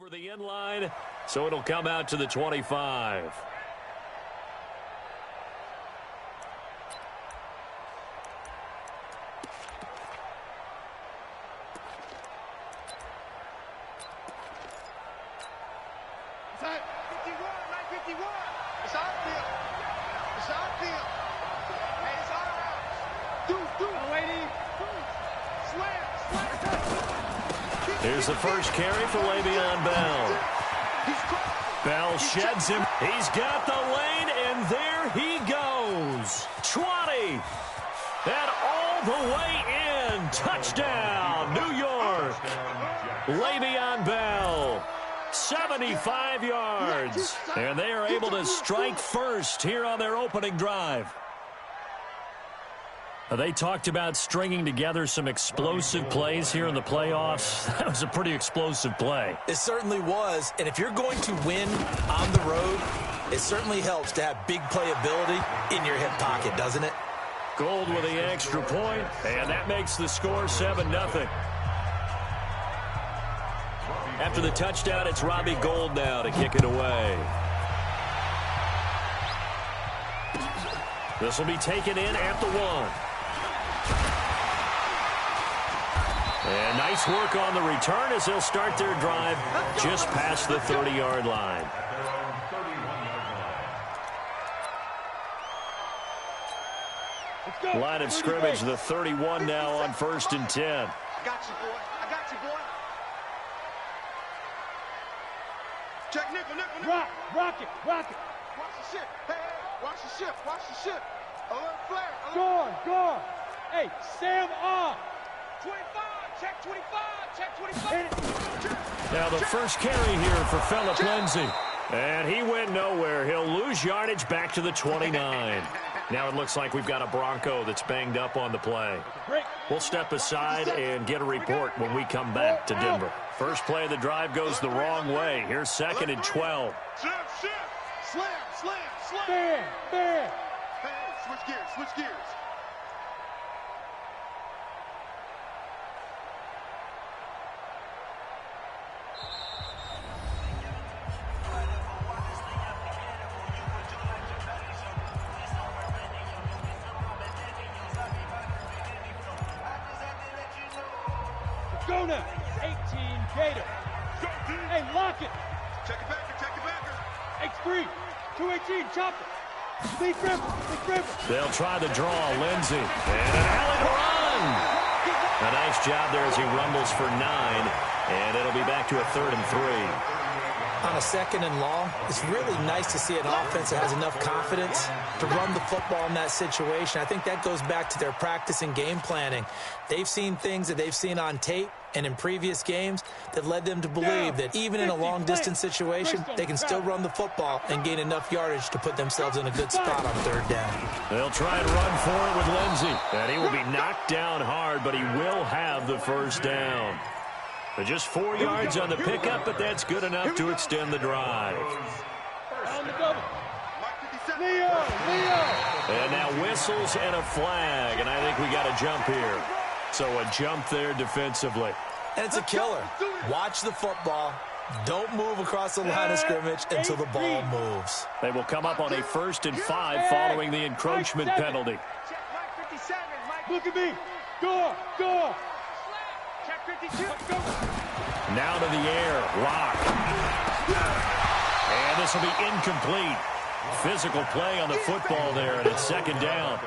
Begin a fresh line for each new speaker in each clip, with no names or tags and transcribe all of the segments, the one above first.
over the inline, so it'll come out to the 25. Here's the first carry for Le'Veon Bell. Bell sheds him. He's got the lane, and there he goes. 20. And all the way in. Touchdown, New York. Le'Veon Bell. 75 yards. And they are able to strike first here on their opening drive. They talked about stringing together some explosive plays here in the playoffs. That was a pretty explosive play.
It certainly was. And if you're going to win on the road, it certainly helps to have big playability in your hip pocket, doesn't it?
Gold with the extra point, and that makes the score 7-0. After the touchdown, it's Robbie Gould now to kick it away. This will be taken in at the 1. And nice work on the return as they'll start their drive just past the 30-yard line. Line of scrimmage, the 31 now on 1st and 10.
I got you, boy. I got you, boy. Check nickel.
Rock it.
Watch the ship. Hey, watch the ship. A little flare.
Go. Hey, Sam off.
25. Check 25.
Now the first carry here for Phillip Lindsay. And he went nowhere. He'll lose yardage back to the 29. Now it looks like we've got a Bronco that's banged up on the play. We'll step aside and get a report when we come back to Denver. First play of the drive goes the wrong way. Here's 2nd and 12.
Slam.
Fair.
Hey, switch gears.
Go now. 18 Gator. Hey, lock it.
Check it backer.
X3. 218, chop it. Big river.
They'll try the draw, Lindsay. And an alley to run. A nice job there as he rumbles for 9. And it'll be back to a 3rd and 3.
On a 2nd and long, it's really nice to see an offense that has enough confidence to run the football in that situation. I think that goes back to their practice and game planning. They've seen things that they've seen on tape and in previous games that led them to believe that even in a long-distance situation, they can still run the football and gain enough yardage to put themselves in a good spot on 3rd down.
They'll try and run for it with Lindsay. And he will be knocked down hard, but he will have the 1st down. Just 4 yards on the pickup, but that's good enough to extend the drive.
On the double. Leo.
And now whistles and a flag, and I think we got a jump here. So a jump there defensively.
And it's a killer. Watch the football. Don't move across the line of scrimmage until the ball moves.
They will come up on a 1st and 5 following the encroachment penalty.
Look at me. Go.
Now to the air. Lock. And this will be incomplete. Physical play on the football there, and it's 2nd down.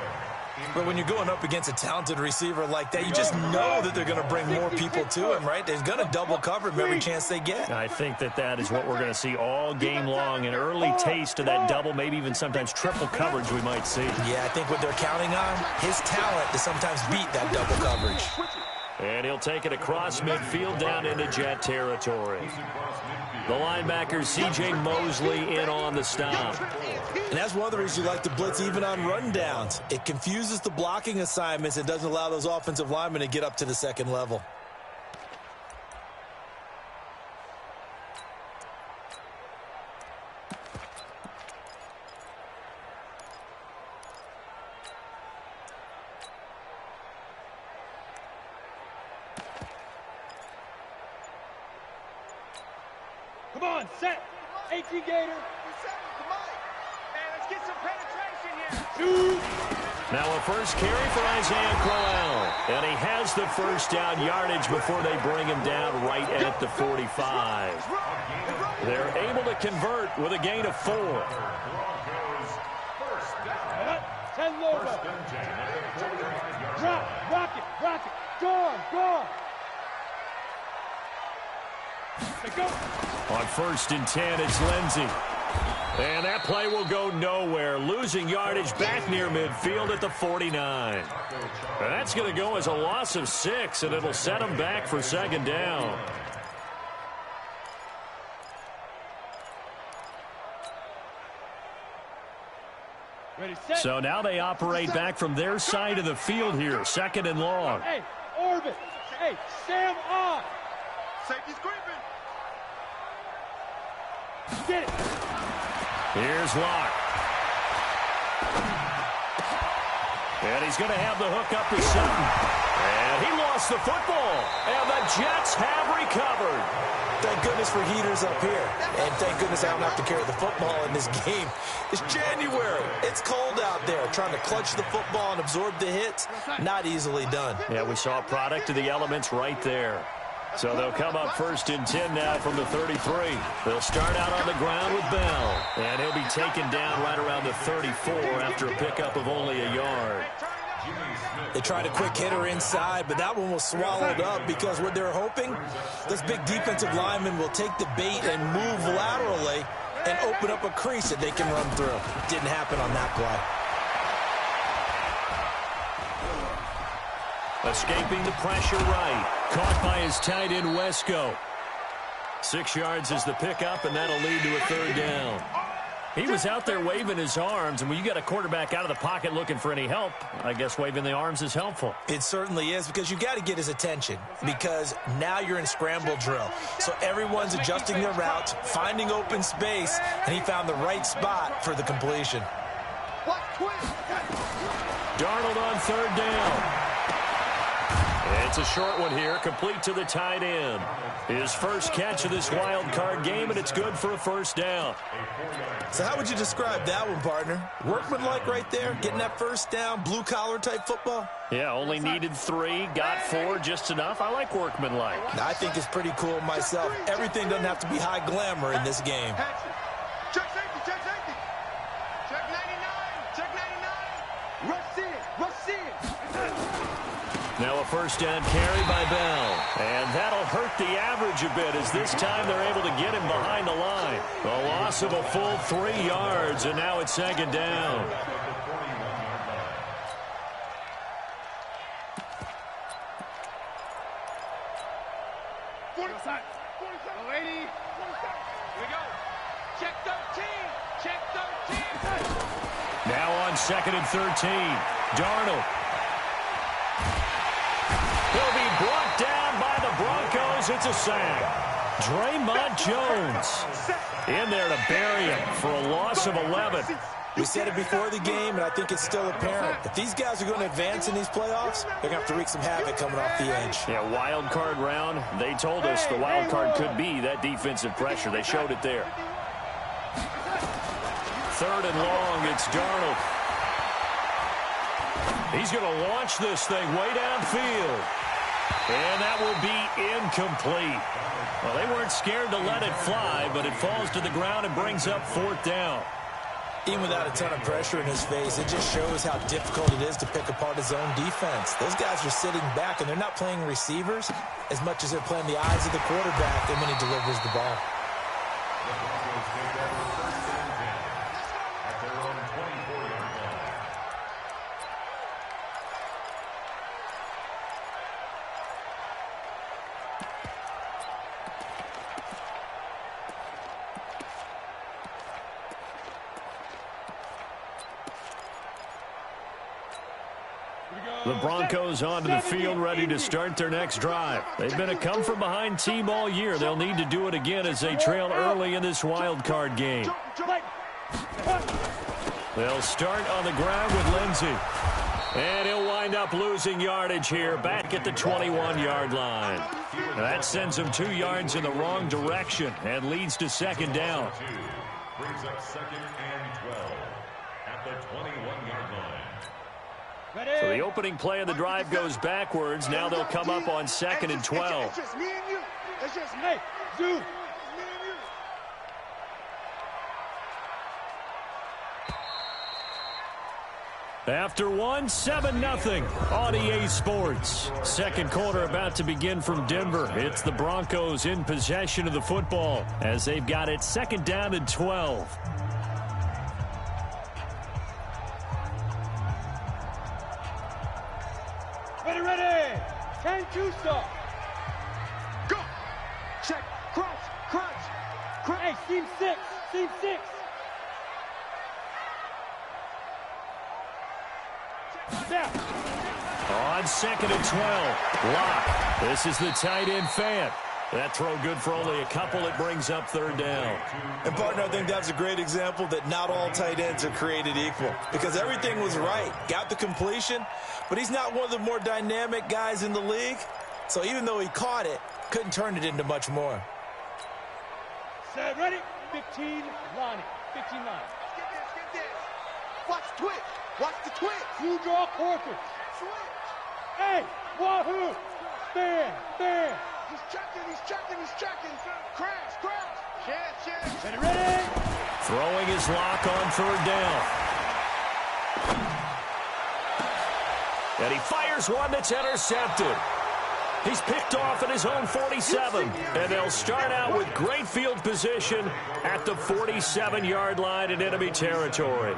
But when you're going up against a talented receiver like that, you just know that they're going to bring more people to him, right? They're going to double cover him every chance they get.
I think that is what we're going to see all game long. An early taste of that double, maybe even sometimes triple coverage we might see.
Yeah, I think what they're counting on, his talent to sometimes beat that double coverage.
And he'll take it across midfield down into Jet territory. The linebacker, C.J. Mosley, in on the stop.
And that's one of the reasons you like to blitz even on rundowns. It confuses the blocking assignments and doesn't allow those offensive linemen to get up to the 2nd level.
Come on, set. 18 Gator.
Let's get some penetration here.
Shoot.
Now a first carry for Isaiah Crowell. And he has the first down yardage before they bring him down right at the 45. They're able to convert with a gain of 4.
10 logo. Drop, rock it. Gone. Let's go.
On 1st and 10, it's Lindsey. And that play will go nowhere, losing yardage back near midfield at the 49. And that's going to go as a loss of 6, and it'll set them back for 2nd down.
Ready, set.
So now they operate back from their side of the field here, 2nd and long.
Hey, orbit. Hey, Sam on.
Safety's creeping.
Get it.
Here's Locke. And he's going to have the hook up to Sutton. And he lost the football. And the Jets have recovered.
Thank goodness for heaters up here. And thank goodness I don't have to carry the football in this game. It's January. It's cold out there. Trying to clutch the football and absorb the hits, not easily done.
Yeah, we saw a product of the elements right there. So they'll come up 1st and 10 now from the 33. They'll start out on the ground with Bell. And he'll be taken down right around the 34 after a pickup of only a yard.
They tried a quick hitter inside, but that one was swallowed up because what they're hoping, those big defensive linemen will take the bait and move laterally and open up a crease that they can run through. Didn't happen on that play.
Escaping the pressure right. Caught by his tight end, Wesco. 6 yards is the pickup, and that'll lead to a 3rd down. He was out there waving his arms, and when you got a quarterback out of the pocket looking for any help, I guess waving the arms is helpful.
It certainly is, because you got to get his attention, because now you're in scramble drill. So everyone's adjusting their routes, finding open space, and he found the right spot for the completion.
Darnold on 3rd down. It's a short one here, complete to the tight end. His first catch of this wild card game, and it's good for a 1st down.
So how would you describe that one, partner? Workmanlike right there, getting that 1st down, blue-collar type football?
Yeah, only needed 3, got 4, just enough. I like workmanlike.
I think it's pretty cool myself. Everything doesn't have to be high glamour in this game.
Check safety. Check 99. Rush in.
Now a 1st down carry by Bell. And that'll hurt the average a bit as this time they're able to get him behind the line. A loss of a full 3 yards, and now it's 2nd down. Now on 2nd and 13. Darnold. He'll be brought down by the Broncos. It's a sack. Draymond Jones in there to bury him for a loss of 11.
We said it before the game, and I think it's still apparent. If these guys are going to advance in these playoffs, they're going to have to wreak some havoc coming off the edge.
Yeah, wild card round. They told us the wild card could be that defensive pressure. They showed it there. 3rd and long, it's Darnold. He's going to launch this thing way downfield. And that will be incomplete. Well, they weren't scared to let it fly, but it falls to the ground and brings up 4th down.
Even without a ton of pressure in his face, it just shows how difficult it is to pick apart his own defense. Those guys are sitting back, and they're not playing receivers as much as they're playing the eyes of the quarterback and when he delivers the ball.
The Broncos onto the field ready to start their next drive. They've been a come-from-behind team all year. They'll need to do it again as they trail early in this wild card game. They'll start on the ground with Lindsey. And he'll wind up losing yardage here back at the 21-yard line. That sends him 2 yards in the wrong direction and leads to second down.
Brings up second and 12 at the 21-yard line.
So the opening play of the drive goes backwards. Now they'll come up on second and 12.
It's just me and you. It's just me.
Hey, dude.
Me and you.
After 7-0 on EA Sports. Second quarter about to begin from Denver. It's the Broncos in possession of the football as they've got it second down and 12.
Ready. 10-2 start.
Go. Check. Crunch.
Hey, team 6. Down.
On second and 12. Lock. This is the tight end Fant. That throw good for only a couple. It brings up third down.
And, partner, I think that's a great example that not all tight ends are created equal because everything was right. Got the completion, but he's not one of the more dynamic guys in the league. So even though he caught it, couldn't turn it into much more.
Set, ready. 15 line. 15 line.
Get this. Watch the twitch. Watch the twitch.
You draw quarters.
Switch.
Hey, wahoo. Bam.
He's checking. Crash. Check.
Ready.
Throwing his lock on third down. And he fires one that's intercepted. He's picked off at his own 47. And they'll start out with great field position at the 47-yard line in enemy territory.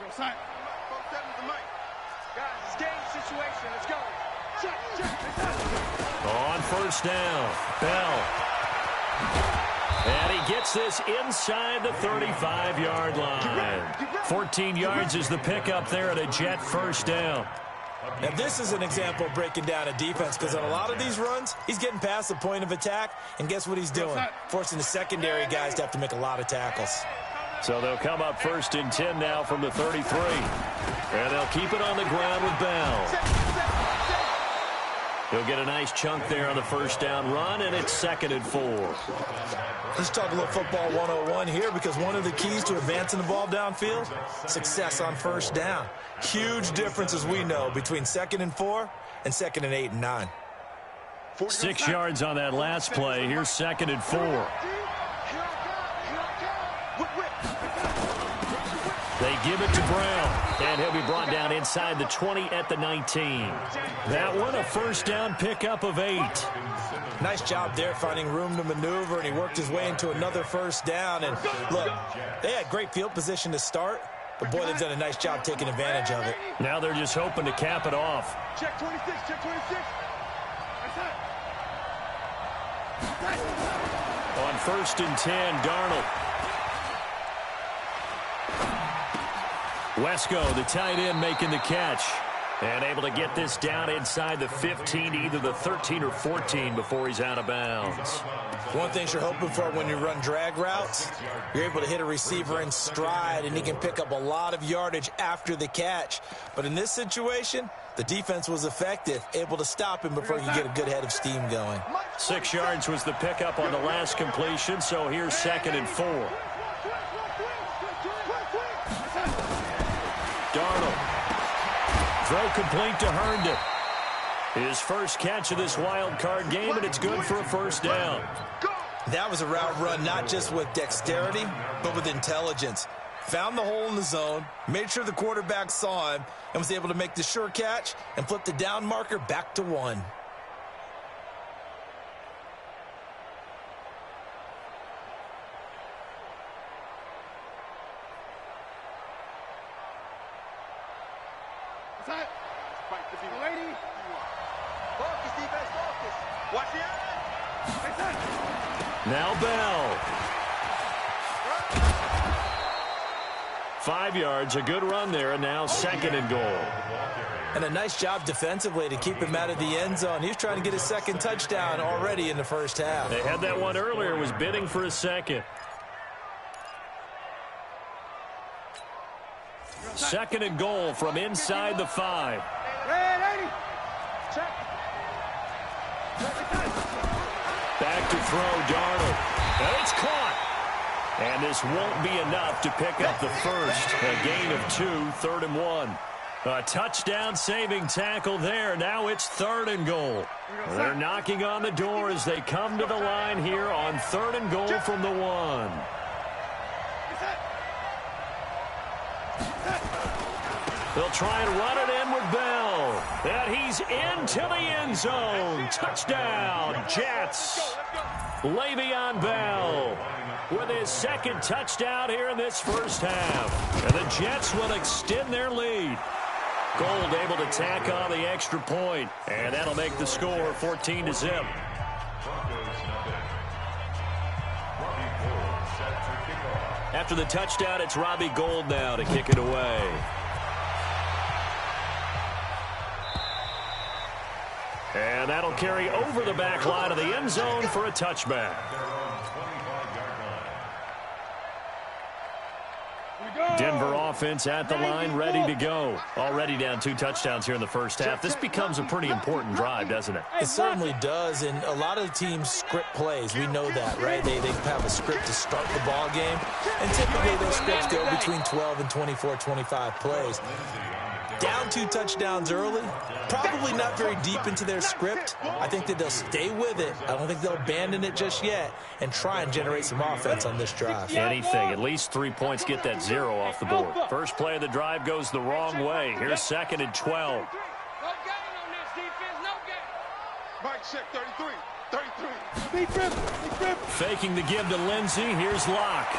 Both seven to Mike. Guys, it's game situation. Let's go. Check.
On first down, Bell. And he gets this inside the 35-yard line. 14 yards is the pickup there at a Jet first down.
Now, this is an example of breaking down a defense because on a lot of these runs, he's getting past the point of attack, and guess what he's doing? Forcing the secondary guys to have to make a lot of tackles.
So they'll come up first and 10 now from the 33. And they'll keep it on the ground with Bell. He'll get a nice chunk there on the first down run, and it's second and 4.
Let's talk a little football 101 here because one of the keys to advancing the ball downfield, success on first down. Huge difference, as we know, between second and 4 and second and 8 and 9.
6 yards on that last play. Here's second and 4. They give it to Brown, and he'll be brought down inside the 20 at the 19. That one, a first down pickup of 8.
Nice job there finding room to maneuver, and he worked his way into another first down. And look, they had great field position to start, but boy, they've done a nice job taking advantage of it.
Now they're just hoping to cap it off.
Check 26.
On first and 10, Darnold. Wesco, the tight end, making the catch. And able to get this down inside the 15, either the 13 or 14 before he's out of bounds.
One thing you're hoping for when you run drag routes, you're able to hit a receiver in stride, and he can pick up a lot of yardage after the catch. But in this situation, the defense was effective, able to stop him before he could get a good head of steam going.
6 yards was the pickup on the last completion, so here's second and 4. Darnold. Throw complete to Herndon. His first catch of this wild card game, and it's good for a first down.
That was a route run not just with dexterity, but with intelligence. Found the hole in the zone, made sure the quarterback saw him, and was able to make the sure catch and flip the down marker back to 1.
Lady. Focus, defense, focus. Watch the eye.
Now Bell. 5 yards, a good run there, and now second and goal.
And a nice job defensively to keep him out of the end zone. He was trying to get his second touchdown already in the first half.
They had that one earlier, was bidding for a second. Second and goal from inside the 5. Back to throw, Darnold. And it's caught. And this won't be enough to pick up the first. A gain of 2, 3rd and 1. A touchdown-saving tackle there. Now it's 3rd and goal. They're knocking on the door as they come to the line here on 3rd and goal from the 1. They'll try and run it in with Bell. And he's into the end zone. Touchdown, Jets. Le'Veon Bell with his second touchdown here in this first half. And the Jets will extend their lead. Gold able to tack on the extra point, and that'll make the score 14-0. After the touchdown, it's Robbie Gould now to kick it away. And that'll carry over the back line of the end zone for a touchback. Denver offense at the line, ready to go. Already down 2 touchdowns here in the first half. This becomes a pretty important drive, doesn't it?
It certainly does, and a lot of the teams script plays. We know that, right? They have a script to start the ball game, and typically those scripts go between 12 and 24, 25 plays. Down 2 touchdowns early, probably not very deep into their script. I think that they'll stay with it. I don't think they'll abandon it just yet and try and generate some offense on this drive.
Anything, at least 3 points, get that 0 off the board. First play of the drive goes the wrong way. Here's 2nd and 12.
No gain on this defense, no gain. Mike, check 33, 33.
Big rip.
Faking the give to Lindsey. Here's Locke.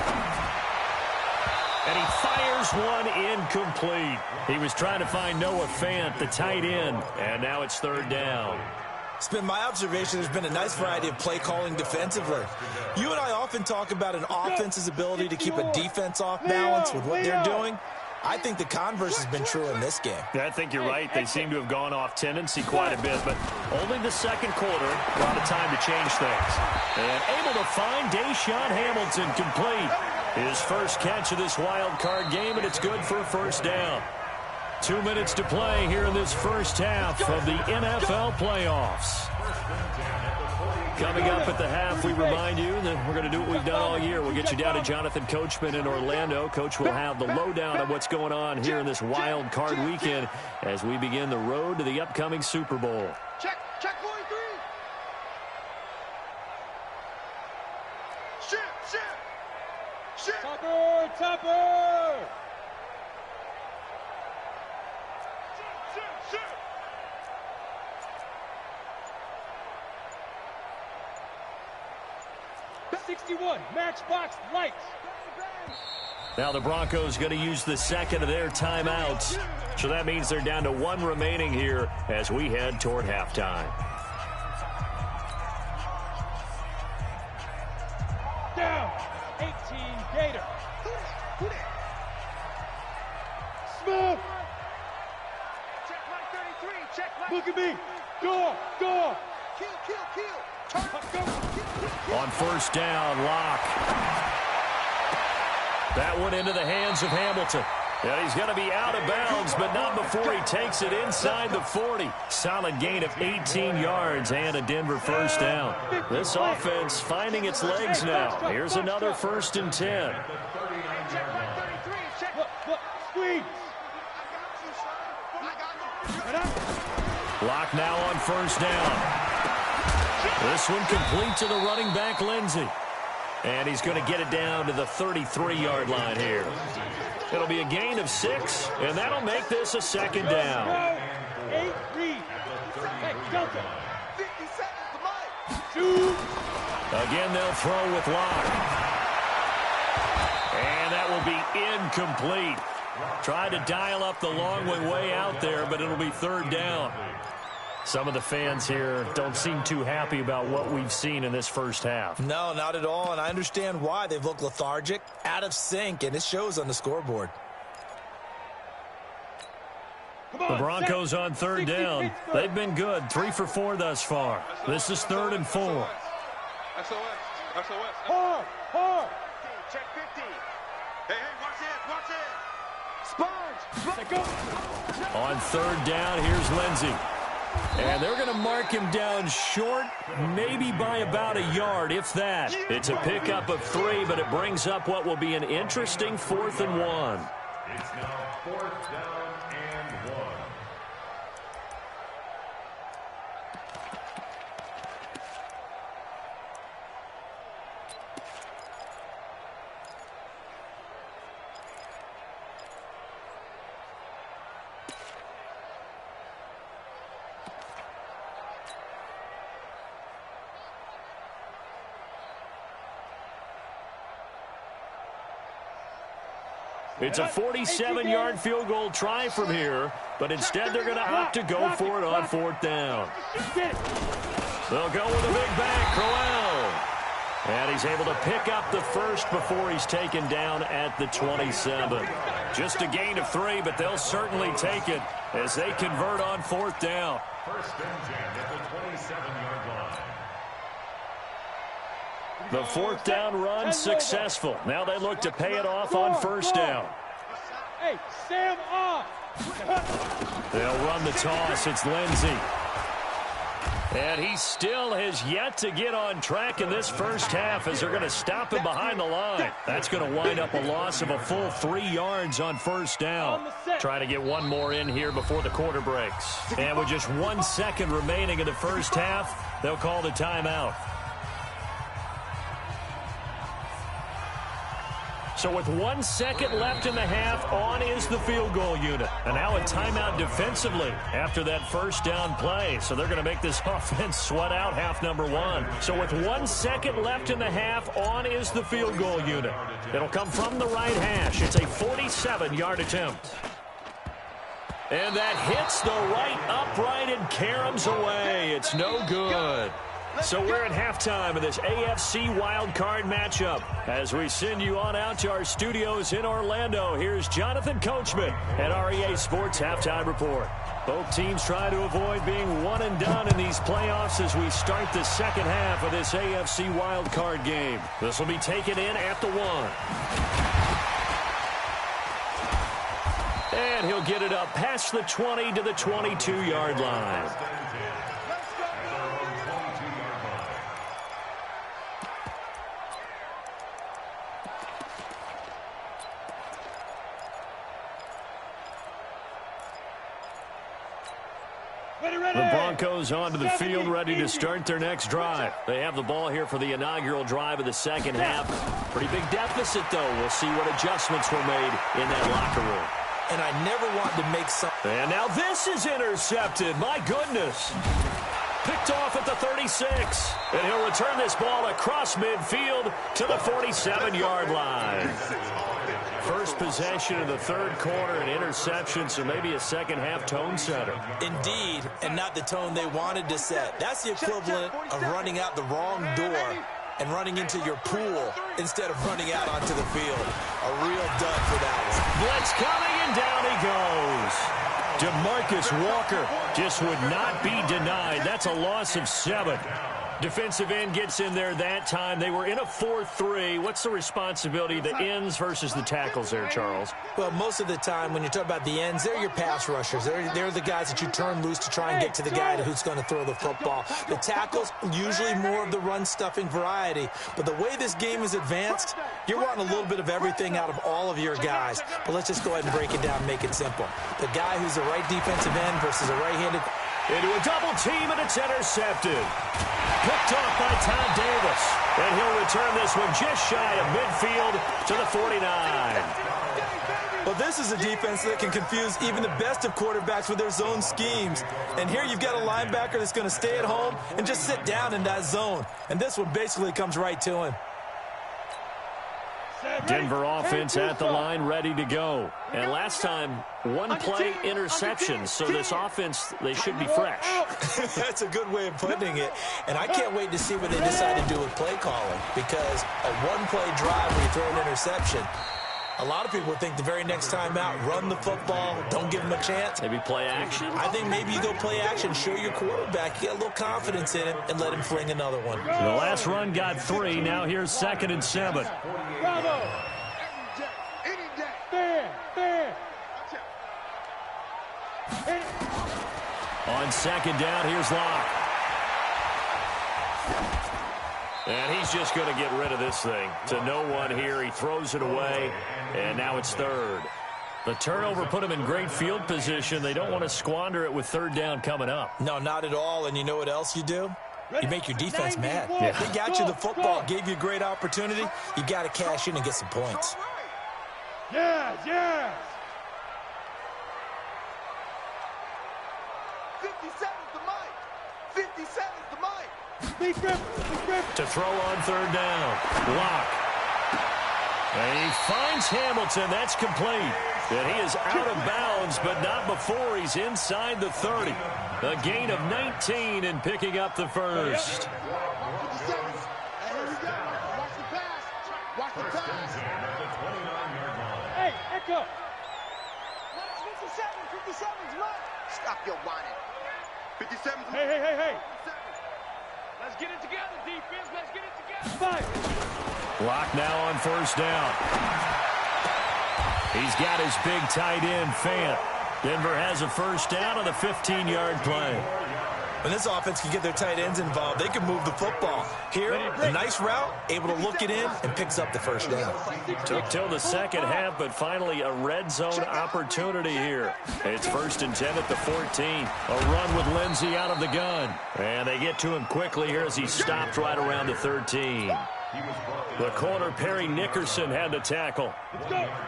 And he fires one incomplete. He was trying to find Noah Fant, the tight end, and now it's 3rd down.
It's been my observation there's been a nice variety of play calling defensively. You and I often talk about an offense's ability to keep a defense off balance with what they're doing. I think the converse has been true in this game.
I think you're right. They seem to have gone off tendency quite a bit, but only the second quarter, a lot of time to change things. And able to find Deshaun Hamilton complete. His first catch of this wild card game, and it's good for a first down. 2 minutes to play here in this first half of the NFL playoffs. Coming up at the half, we remind you that we're going to do what we've done all year. We'll get you down to Jonathan Coachman in Orlando. Coach will have the lowdown on what's going on here in this wild card weekend as we begin the road to the upcoming Super Bowl.
Check 43. Shit.
Topper.
Shit.
61, matchbox lights.
Now the Broncos going to use the second of their timeouts. So that means they're down to 1 remaining here as we head toward halftime.
Down. 18 Gator. Smooth.
Check like 33. Check like.
Look at me. Door.
Kill.
On first down, Locke. That one into the hands of Hamilton. And he's going to be out of bounds, but not before he takes it inside the 40. Solid gain of 18 yards and a Denver first down. This offense finding its legs now. Here's another 1st and 10.
Look, squeeze.
Locke now on first down. This one complete to the running back, Lindsey. And he's going to get it down to the 33-yard line here. It'll be a gain of 6, and that'll make this a 2nd down.
8 read. Hey, Delta.
50 seconds to Mike.
Shoot.
Again, they'll throw with Locke. And that will be incomplete. Tried to dial up the long way out there, but it'll be 3rd down. Some of the fans here don't seem too happy about what we've seen in this first half.
No, not at all, and I understand why. They've looked lethargic, out of sync, and it shows on the scoreboard.
The Broncos on third down. They've been good, 3 for 4 thus far. This is 3rd and 4.
Hard.
Check 50. Hey, watch it.
Sponge. Go.
On third down, here's Lindsey. And they're going to mark him down short, maybe by about a yard, if that. It's a pickup of 3, but it brings up what will be an interesting 4th and 1.
It's now 4th down and 1.
It's a 47-yard field goal try from here, but instead they're going to opt to go for it on 4th down. They'll go with a big back, Crowell. And he's able to pick up the first before he's taken down at the 27. Just a gain of 3, but they'll certainly take it as they convert on 4th down.
First and 10 at the 27-yard line.
The 4th down run successful. Now they look to pay it off on 1st down.
Hey, Sam off.
They'll run the toss. It's Lindsey. And he still has yet to get on track in this first half as they're going to stop him behind the line. That's going to wind up a loss of a full 3 yards on 1st down. Trying to get one more in here before the quarter breaks. And with just 1 second remaining in the first half, they'll call the timeout. So with 1 second left in the half, on is the field goal unit. And now a timeout defensively after that first down play. So they're going to make this offense sweat out half number 1. So with 1 second left in the half, on is the field goal unit. It'll come from the right hash. It's a 47-yard attempt. And that hits the right upright and caroms away. It's no good. So we're at halftime of this AFC wildcard matchup. As we send you on out to our studios in Orlando, here's Jonathan Coachman at REA Sports Halftime Report. Both teams try to avoid being one and done in these playoffs as we start the second half of this AFC wildcard game. This will be taken in at the 1. And he'll get it up past the 20 to the 22-yard line. The Broncos onto the field, ready to start their next drive. They have the ball here for the inaugural drive of the second half. Pretty big deficit, though. We'll see what adjustments were made in that locker room.
And I never want to make some...
And now this is intercepted. My goodness. Picked off at the 36. And he'll return this ball across midfield to the 47-yard line. First possession of the third quarter, an interception, so maybe a second-half tone setter.
Indeed, and not the tone they wanted to set. That's the equivalent of running out the wrong door and running into your pool instead of running out onto the field. A real dud for that one.
Blitz coming, and down he goes. DeMarcus Walker just would not be denied. That's a loss of 7. Defensive end gets in there that time. They were in a 4-3. What's the responsibility of the ends versus the tackles there, Charles?
Well, most of the time when you talk about the ends, they're your pass rushers. They're the guys that you turn loose to try and get to the guy who's going to throw the football. The tackles, usually more of the run-stuffing variety. But the way this game is advanced, you're wanting a little bit of everything out of all of your guys. But let's just go ahead and break it down and make it simple. The guy who's a right defensive end versus a right-handed...
Into a double team, and it's intercepted. Picked off by Todd Davis. And he'll return this one just shy of midfield to the 49.
Well, this is a defense that can confuse even the best of quarterbacks with their zone schemes. And here you've got a linebacker that's going to stay at home and just sit down in that zone. And this one basically comes right to him.
Denver offense at the line, ready to go. And last time, one play interception. So this offense, they should be fresh.
That's a good way of putting it. And I can't wait to see what they decide to do with play calling. Because a one-play drive where you throw an interception, A lot of people would think the very next time out, run the football, don't give him a chance.
Maybe play action?
I think maybe you go play action, show your quarterback, get a little confidence in him, and let him fling another one.
The last run got 3. Now here's 2nd and 7.
Bravo. Fair.
On 2nd down, here's Locke. And he's just going to get rid of this thing. To no one here. He throws it away, and now it's 3rd. The turnover put him in great field position. They don't want to squander it with 3rd down coming up.
No, not at all. And you know what else you do? You make your defense mad. Yeah. They got you the football, gave you a great opportunity. You got to cash in and get some points.
Yes.
57's the mic. 57's the mic.
Big grip.
To throw on 3rd down. Locke. And he finds Hamilton. That's complete. And he is out of bounds, but not before he's inside the 30. A gain of 19 and picking up the first.
Watch the pass.
Hey, Echo.
57's mine. Stop your whining. 57's mine.
Hey.
Let's get it together, defense. Let's get it together.
5.
Locke now on 1st down. He's got his big tight end, Fant. Denver has a 1st down on the 15-yard play.
When this offense can get their tight ends involved, they can move the football. Here, a nice route, able to look it in, and picks up the 1st down.
Took till the 2nd half, but finally a red zone opportunity here. It's 1st and 10 at the 14. A run with Lindsey out of the gun. And they get to him quickly here as he stopped right around the 13. The corner, Perry Nickerson, had the tackle.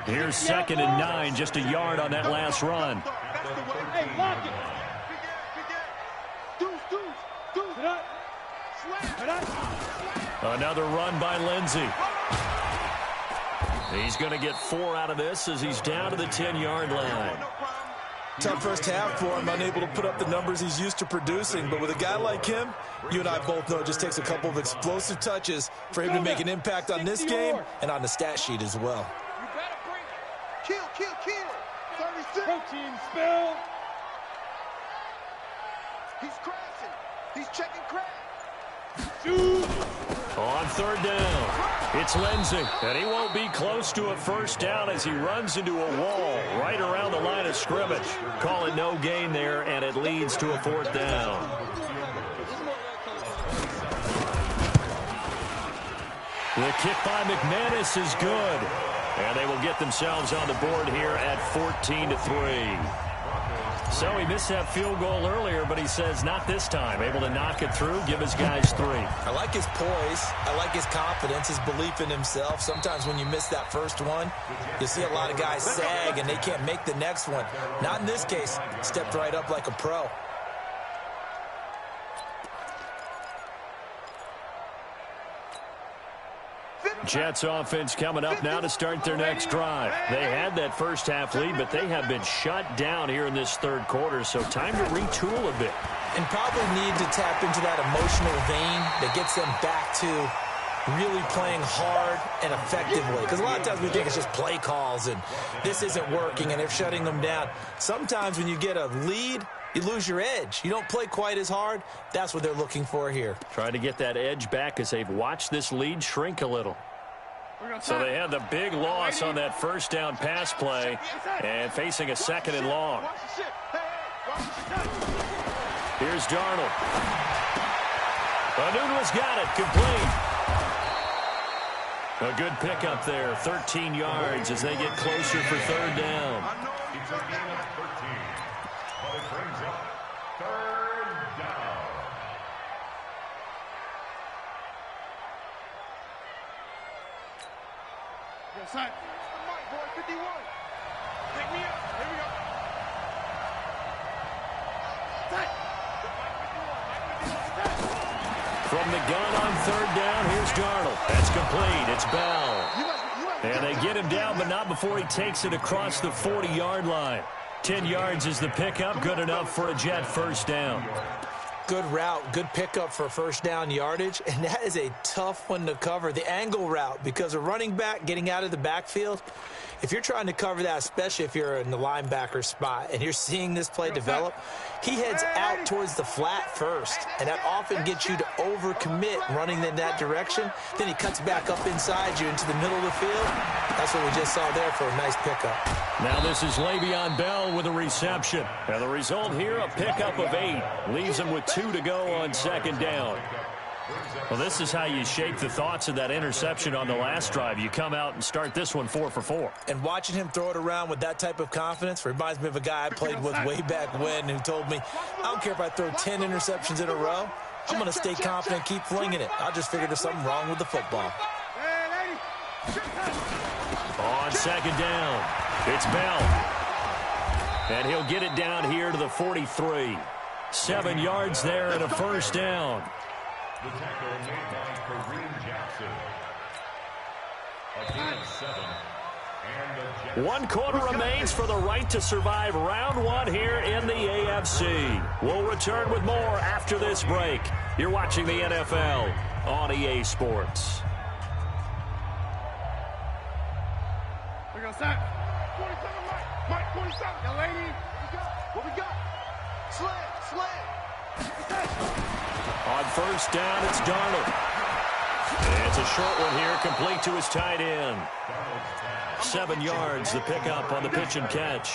Here's 2nd and 9, just a yard on that last run.
Hey, lock it.
Another run by Lindsey. He's going to get 4 out of this as he's down to the 10-yard line.
Tough first half for him, unable to put up the numbers he's used to producing. But with a guy like him, you and I both know it just takes a couple of explosive touches for him to make an impact on this game and on the stat sheet as well.
You better bring it. Kill. 36.
Protein spill.
He's crashing. He's checking crash.
Shoot.
On 3rd down, it's Lindsey, and he won't be close to a 1st down as he runs into a wall right around the line of scrimmage. Call it no gain there, and it leads to a 4th down. The kick by McManus is good, and they will get themselves on the board here at 14-3. So he missed that field goal earlier, but he says not this time. Able to knock it through, give his guys 3.
I like his poise. I like his confidence, his belief in himself. Sometimes when you miss that first one, you see a lot of guys sag and they can't make the next one. Not in this case. Stepped right up like a pro.
Jets offense coming up now to start their next drive. They had that first half lead, but they have been shut down here in this 3rd quarter, so time to retool a bit.
And probably need to tap into that emotional vein that gets them back to really playing hard and effectively. Because a lot of times we think it's just play calls and this isn't working and they're shutting them down. Sometimes when you get a lead, you lose your edge. You don't play quite as hard. That's what they're looking for here.
Trying to get that edge back as they've watched this lead shrink a little. So they had the big loss on that 1st down pass play and facing a 2nd and long. Here's Darnold. Anunua's got it, complete. A good pickup there, 13 yards as they get closer for 3rd down.
Son, Mike, boy, 51. Pick me up. Here we go.
From the gun on 3rd down, here's Darnold. That's complete. It's Bell. And they get him down, but not before he takes it across the 40-yard line. 10 yards is the pickup. Good enough for a Jet 1st down.
Good route, good pickup for first down yardage, and that is a tough one to cover. The angle route, because a running back getting out of the backfield, if you're trying to cover that, especially if you're in the linebacker spot and you're seeing this play develop, he heads out towards the flat first, and that often gets you to overcommit running in that direction. Then he cuts back up inside you into the middle of the field. That's what we just saw there for a nice pickup.
Now this is Le'Veon Bell with a reception. And the result here, a pickup of 8. Leaves him with 2 to go on second down. Well, this is how you shape the thoughts of that interception on the last drive. You come out and start this one 4 for 4.
And watching him throw it around with that type of confidence reminds me of a guy I played with way back when who told me, I don't care if I throw 10 interceptions in a row. I'm going to stay confident, keep flinging it. I just figured there's something wrong with the football.
On second down, it's Bell. And he'll get it down here to the 43. 7 yards there and a first down.
The tackle made by Kareem Jackson. Again, 7. And the
1 quarter remains for the right to survive round 1 here in the AFC. We'll return with more after this break. You're watching the NFL on EA Sports.
We're going to sack. 27, Mike, 27. Young lady, what we got? Slam.
On first down, it's Darnold. It's a short one here, complete to his tight end. 7 yards, the pickup on the pitch and catch.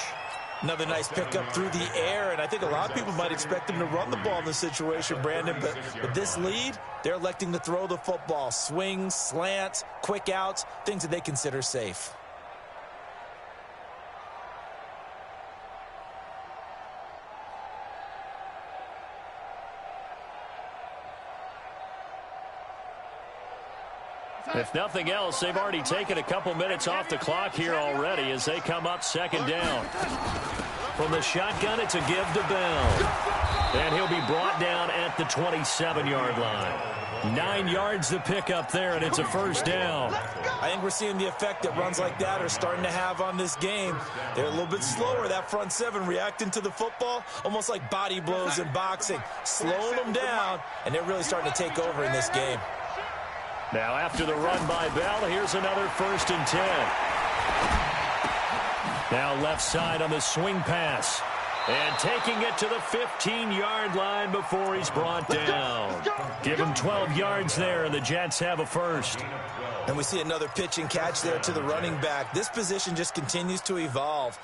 Another nice pickup through the air, and I think a lot of people might expect him to run the ball in this situation, Brandon, but with this lead, they're electing to throw the football. Swings, slants, quick outs, things that they consider safe.
If nothing else, they've already taken a couple minutes off the clock here already as they come up second down. From the shotgun, it's a give to Bell. And he'll be brought down at the 27-yard line. 9 yards to pick up there, and it's a first down.
I think we're seeing the effect that runs like that are starting to have on this game. They're a little bit slower, that front 7, reacting to the football, almost like body blows in boxing, slowing them down, and they're really starting to take over in this game.
Now after the run by Bell, here's another 1st and 10. Now left side on the swing pass. And taking it to the 15-yard line before he's brought down. Give him 12 yards there, and the Jets have a first.
And we see another pitch and catch there to the running back. This position just continues to evolve.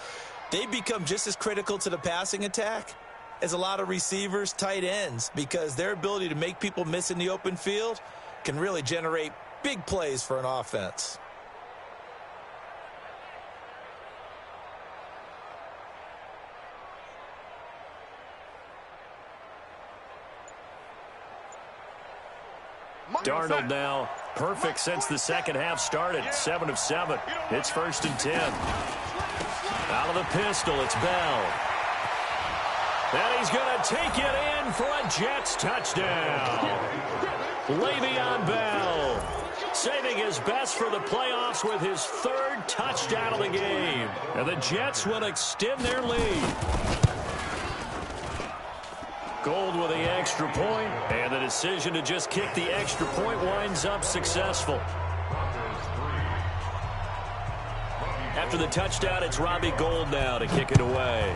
They become just as critical to the passing attack as a lot of receivers, tight ends, because their ability to make people miss in the open field can really generate big plays for an offense.
Darnold now perfect since the second half started. 7 of 7. It's 1st and 10. Out of the pistol, it's Bell. And he's going to take it in for a Jets touchdown. Le'Veon Bell saving his best for the playoffs with his 3rd touchdown of the game. And the Jets will extend their lead. Gold with the extra point, and the decision to just kick the extra point winds up successful. After the touchdown, it's Robbie Gould now to kick it away.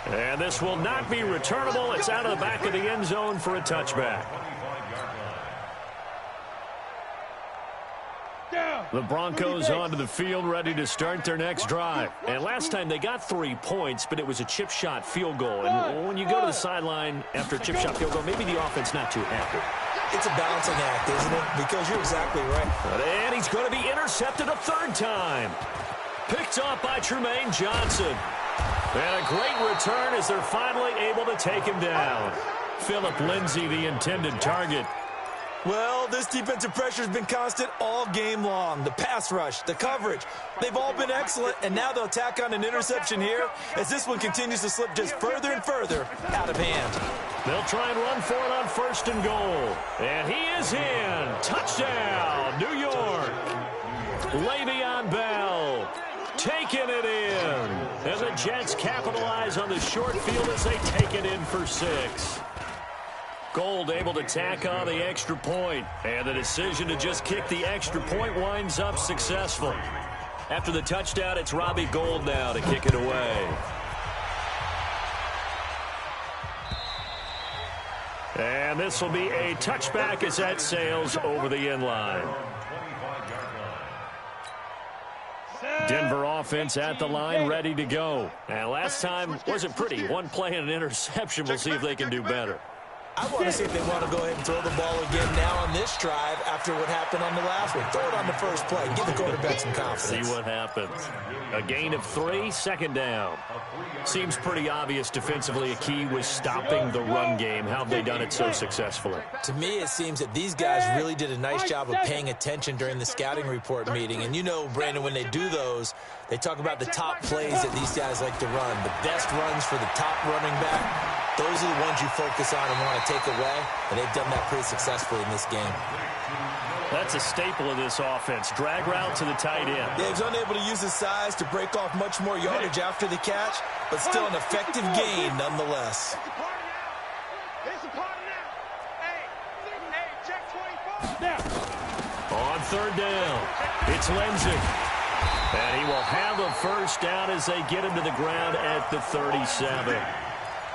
And this will not be returnable. It's out of the back of the end zone for a touchback. The Broncos onto the field ready to start their next drive. And last time they got 3 points, but it was a chip shot field goal. And when you go to the sideline after a chip shot field goal, maybe the offense not too happy.
It's a balancing act, isn't it? Because you're exactly right.
And he's going to be intercepted a 3rd time. Picked off by Tremaine Johnson. And a great return as they're finally able to take him down. Phillip Lindsay, the intended target.
Well, this defensive pressure has been constant all game long. The pass rush, the coverage, they've all been excellent, and now they'll tack on an interception here as this one continues to slip just further and further out of hand.
They'll try and run for it on 1st and goal. And he is in. Touchdown, New York. Le'Veon Bell taking it in. And the Jets capitalize on the short field as they take it in for 6. Gold able to tack on the extra point, and the decision to just kick the extra point winds up successful. After the touchdown, it's Robbie Gould now to kick it away. And this will be a touchback as that sails over the end line. Denver offense at the line, ready to go. And last time wasn't pretty. One play and an interception. We'll see if they can do better.
I want to see if they want to go ahead and throw the ball again now on this drive after what happened on the last one. Throw it on the first play. Give the quarterback some confidence.
See what happens. A gain of 3, second down. Seems pretty obvious defensively a key was stopping the run game. How have they done it so successfully?
To me, it seems that these guys really did a nice job of paying attention during the scouting report meeting. And you know, Brandon, when they do those, they talk about the top plays that these guys like to run. The best runs for the top running back. Those are the ones you focus on and want to take away, and they've done that pretty successfully in this game.
That's a staple of this offense. Drag route to the tight end.
Yeah, he's unable to use his size to break off much more yardage after the catch, but still an effective gain nonetheless.
On third down, it's Lindsey. And he will have a first down as they get him to the ground at the 37.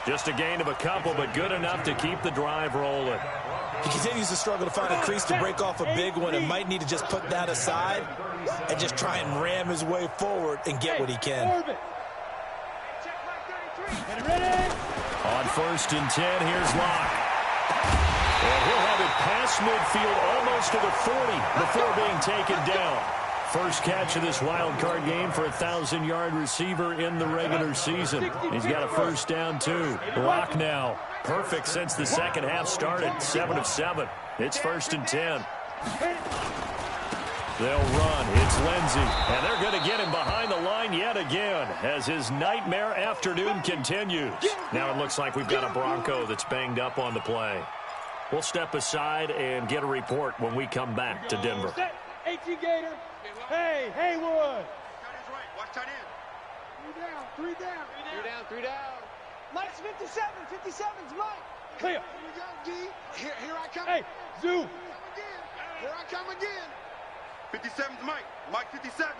Just a gain of a couple, but good enough to keep the drive rolling.
He continues to struggle to find a crease to break off a big one and might need to just put that aside and just try and ram his way forward and get what he can.
On first and 10, here's Locke. And he'll have it past midfield almost to the 40 before being taken down. First catch of this wild card game for a 1,000-yard receiver in the regular season. He's got a first down, too. Locke now. Perfect since the second half started. 7 of 7. It's first and 10. They'll run. It's Lindsey. And they're going to get him behind the line yet again as his nightmare afternoon continues. Now it looks like we've got a Bronco that's banged up on the play. We'll step aside and get a report when we come back to Denver.
Gator. Hey, Haywood.
Watch tight end. 3 down.
Mike's 57. 57's Mike.
Clear.
Here we go, D. Here I come.
Hey, Zoo.
Here I come again. 57's Mike. Mike 57.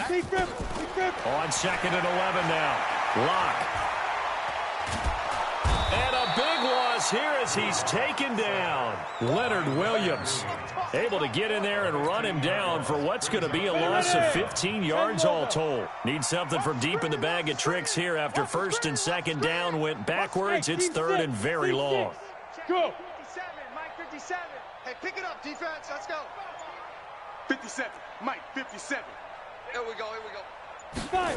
Keep dribbling.
On second and 11 now. Locke. And a big loss here as he's taken down. Leonard Williams able to get in there and run him down for what's going to be a loss of 15 yards all told. Need something from deep in the bag of tricks here after first and second down went backwards. It's third and very long.
Go.
57, Mike 57.
Hey, pick it up, defense. Let's go.
57, Mike 57.
Here we go.
Fire.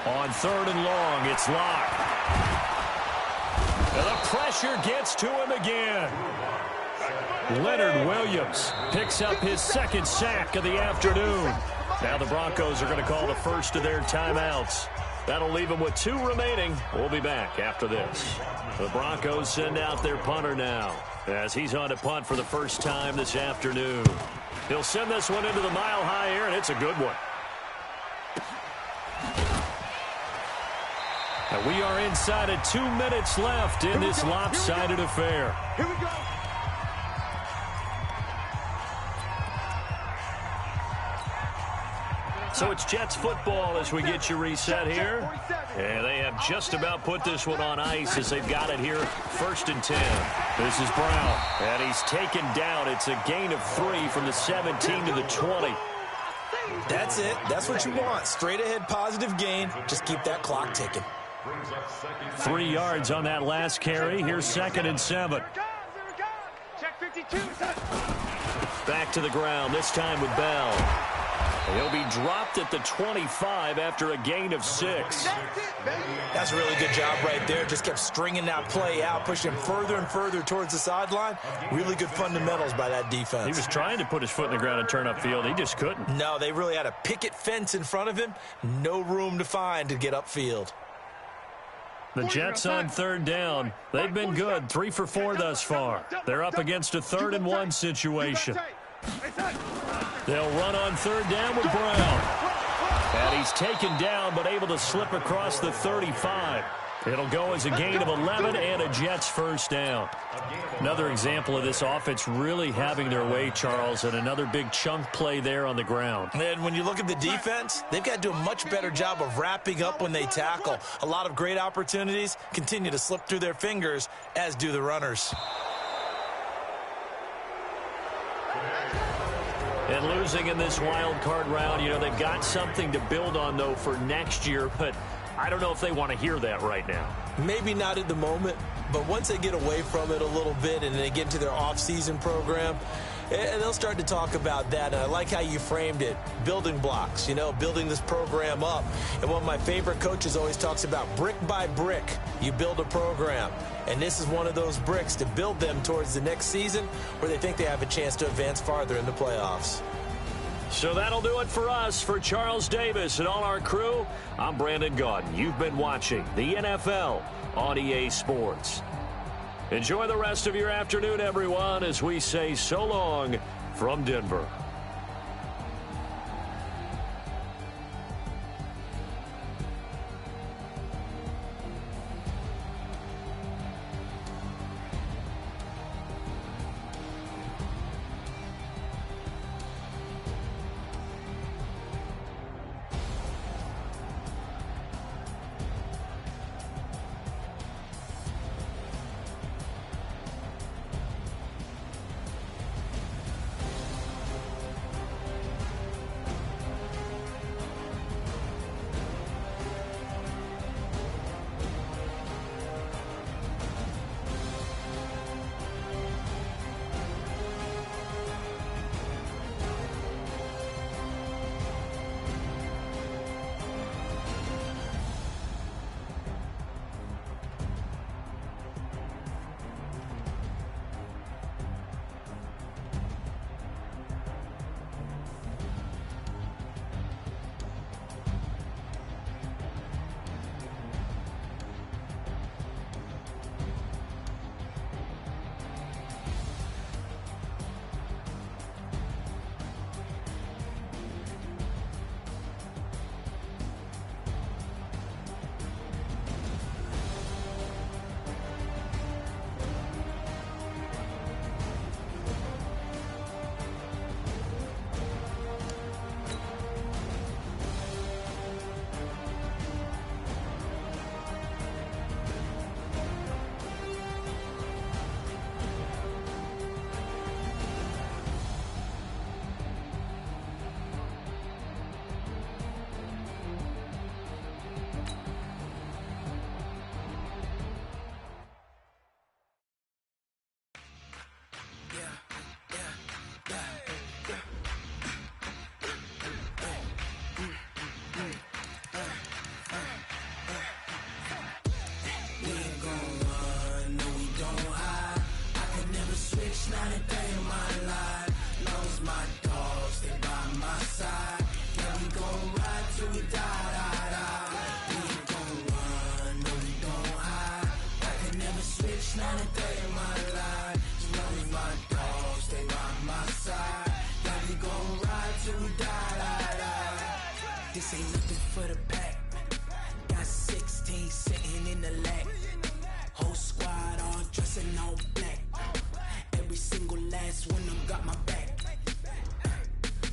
On third and long, it's Locke. And the pressure gets to him again. Leonard Williams picks up his second sack of the afternoon. Now the Broncos are going to call the first of their timeouts. That'll leave them with 2 remaining. We'll be back after this. The Broncos send out their punter now as he's on to punt for the first time this afternoon. He'll send this one into the mile-high air, and it's a good one. And we are inside of 2 minutes left in this lopsided affair.
Here we go.
So it's Jets football as we get you reset here. And they have just about put this one on ice as they've got it here. First and 10. This is Brown. And he's taken down. It's a gain of 3 from the 17 to the 20.
That's it. That's what you want. Straight ahead positive gain. Just keep that clock ticking.
3 yards on that last carry. Here's second and 7.
Check 52.
Back to the ground, this time with Bell. He'll be dropped at the 25 after a gain of 6.
That's a really good job right there. Just kept stringing that play out, pushing further and further towards the sideline. Really good fundamentals by that defense.
He was trying to put his foot in the ground and turn upfield. He just couldn't.
No, they really had a picket fence in front of him. No room to find to get upfield.
The Jets on third down. They've been good. 3 for 4 thus far. They're up against a 3rd and 1 situation. They'll run on third down with Brown. And he's taken down, but able to slip across the 35. It'll go as a gain of 11 and a Jets first down. Another example of this offense really having their way, Charles, and another big chunk play there on the ground.
And when you look at the defense, they've got to do a much better job of wrapping up when they tackle. A lot of great opportunities continue to slip through their fingers, as do the runners.
And losing in this wild card round, you know, they've got something to build on, though, for next year, but I don't know if they want to hear that right now.
Maybe not at the moment, but once they get away from it a little bit and they get into their off-season program, and they'll start to talk about that. And I like how you framed it, building blocks, you know, building this program up. And one of my favorite coaches always talks about brick by brick, you build a program. And this is one of those bricks to build them towards the next season where they think they have a chance to advance farther in the playoffs.
So that'll do it for us. For Charles Davis and all our crew, I'm Brandon Gaudin. You've been watching the NFL on EA Sports. Enjoy the rest of your afternoon, everyone, as we say so long from Denver.
This ain't nothing for the pack. Got 16 sitting in the lag. Whole squad all dressing all black. Every single last one of them got my back.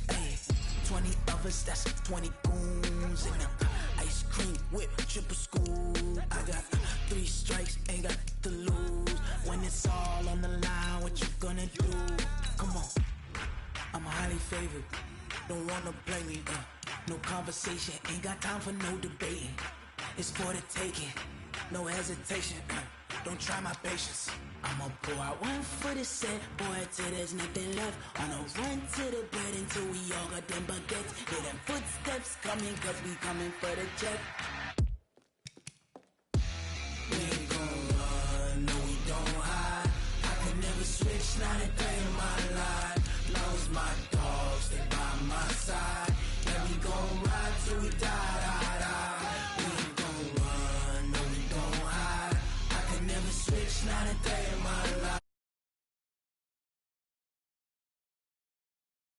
Hey, 20 of us, that's 20 goons in them. Ice cream whip, triple scoop. I got 3 strikes, ain't got to lose. When it's all on the line, what you gonna do? Come on, I'm highly favored. Don't wanna play me, no conversation, ain't got time for no debating. It's for the taking, no hesitation, don't try my patience. I'ma pour out one for the set, boy, till there's nothing left. On a run to the bread until we all got them baguettes. Hear them footsteps coming, cause we coming for the jet.